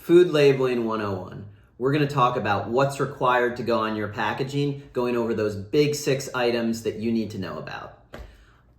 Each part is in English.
Food Labeling 101. We're going to talk about what's required to go on your packaging, going over those big 6 items that you need to know about.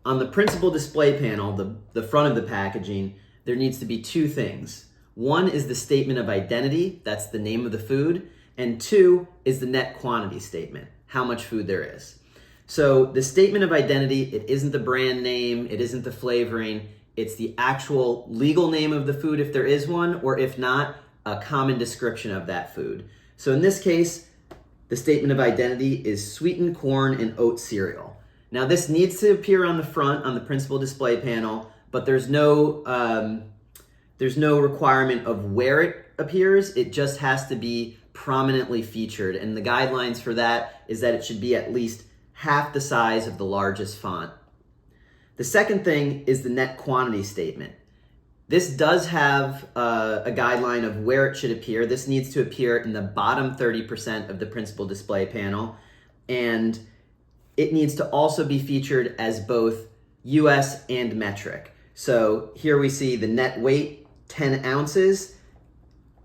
On the principal display panel, the front of the packaging, there needs to be 2 things. One is the statement of identity, that's the name of the food, and 2 is the net quantity statement, how much food there is. So the statement of identity, it isn't the brand name, it isn't the flavoring, it's the actual legal name of the food if there is one, or if not, a common description of that food. So in this case, the statement of identity is sweetened corn and oat cereal. Now this needs to appear on the front on the principal display panel, but there's no requirement of where it appears. It just has to be prominently featured. And the guidelines for that is that it should be at least half the size of the largest font. The second thing is the net quantity statement. This does have a guideline of where it should appear. This needs to appear in the bottom 30% of the principal display panel, and it needs to also be featured as both US and metric. So here we see the net weight, 10 ounces,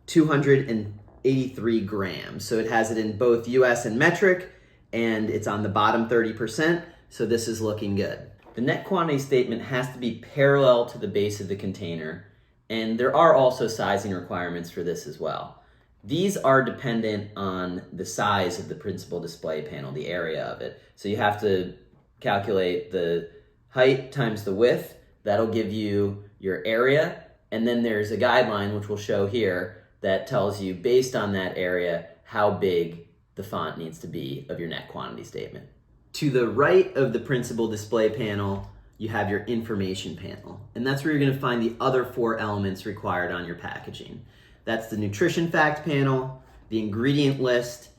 283 grams. So it has it in both US and metric, and it's on the bottom 30%, so this is looking good. The net quantity statement has to be parallel to the base of the container, and there are also sizing requirements for this as well. These are dependent on the size of the principal display panel, the area of it. So you have to calculate the height times the width. That'll give you your area, and then there's a guideline, which we'll show here, that tells you based on that area how big the font needs to be of your net quantity statement. To the right of the principal display panel, you have your information panel, and that's where you're going to find the other 4 elements required on your packaging. That's the nutrition fact panel, the ingredient list,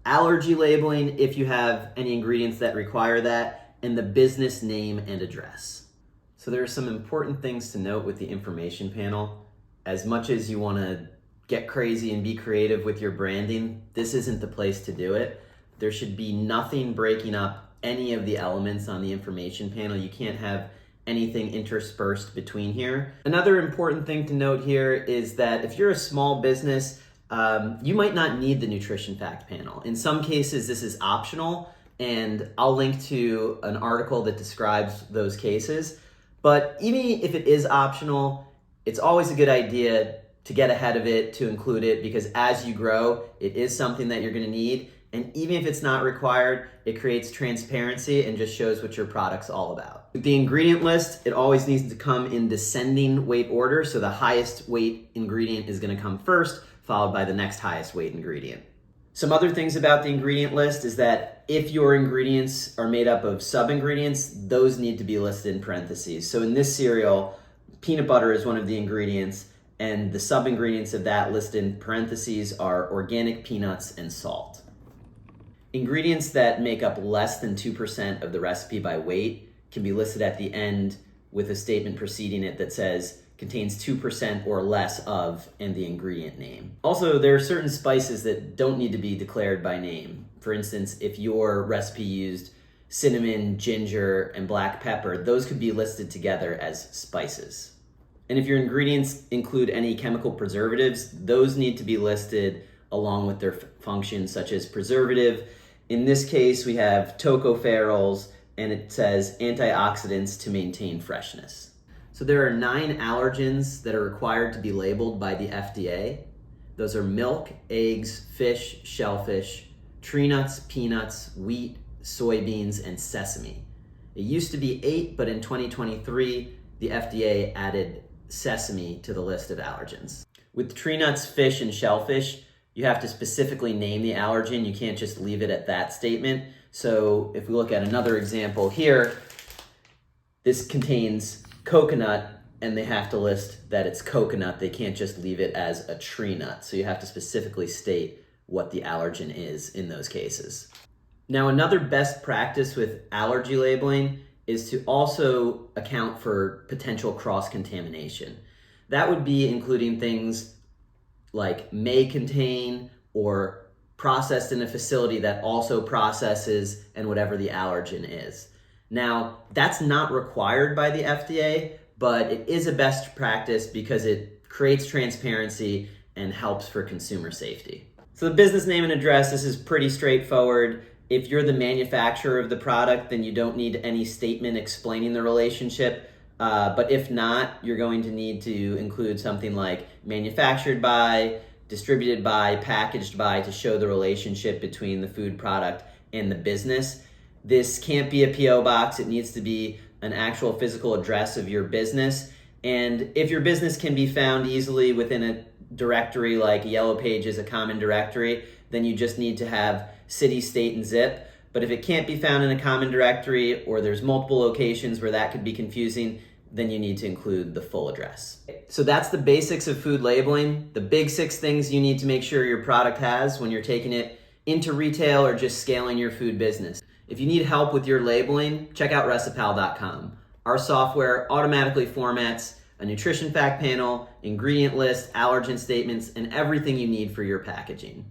allergy labeling if you have any ingredients that require that, and the business name and address. So there are some important things to note with the information panel. As much as you want to get crazy and be creative with your branding, this isn't the place to do it. There should be nothing breaking up any of the elements on the information panel. You can't have anything interspersed between here. Another important thing to note here is that if you're a small business, you might not need the nutrition fact panel. In some cases, this is optional, and I'll link to an article that describes those cases. But even if it is optional, it's always a good idea to get ahead of it, to include it, because as you grow, it is something that you're going to need. And even if it's not required, it creates transparency and just shows what your product's all about. With the ingredient list, it always needs to come in descending weight order. So the highest weight ingredient is going to come first, followed by the next highest weight ingredient. Some other things about the ingredient list is that if your ingredients are made up of sub-ingredients, those need to be listed in parentheses. So in this cereal, peanut butter is one of the ingredients, and the sub-ingredients of that listed in parentheses are organic peanuts and salt. Ingredients that make up less than 2% of the recipe by weight can be listed at the end with a statement preceding it that says contains 2% or less of and the ingredient name. Also, there are certain spices that don't need to be declared by name. For instance, if your recipe used cinnamon, ginger, and black pepper, those could be listed together as spices. And if your ingredients include any chemical preservatives, those need to be listed along with their functions, such as preservative. In this case, we have tocopherols, and it says antioxidants to maintain freshness. So there are 9 allergens that are required to be labeled by the FDA. Those are milk, eggs, fish, shellfish, tree nuts, peanuts, wheat, soybeans, and sesame. It used to be 8, but in 2023, the FDA added sesame to the list of allergens. With tree nuts, fish, and shellfish, you have to specifically name the allergen. You can't just leave it at that statement. So if we look at another example here, this contains coconut, and they have to list that it's coconut. They can't just leave it as a tree nut. So you have to specifically state what the allergen is in those cases. Now, another best practice with allergy labeling is to also account for potential cross-contamination. That would be including things like may contain or processed in a facility that also processes and whatever the allergen is. Now, that's not required by the FDA, but it is a best practice because it creates transparency and helps for consumer safety. So the business name and address, this is pretty straightforward. If you're the manufacturer of the product, then you don't need any statement explaining the relationship. But if not, you're going to need to include something like manufactured by, distributed by, packaged by, to show the relationship between the food product and the business. This can't be a PO box. It needs to be an actual physical address of your business. And if your business can be found easily within a directory like Yellow Pages, a common directory, then you just need to have city, state, and zip. But if it can't be found in a common directory, or there's multiple locations where that could be confusing, then you need to include the full address. So that's the basics of food labeling, the big 6 things you need to make sure your product has when you're taking it into retail or just scaling your food business. If you need help with your labeling, check out Recipal.com. Our software automatically formats a nutrition fact panel, ingredient list, allergen statements, and everything you need for your packaging.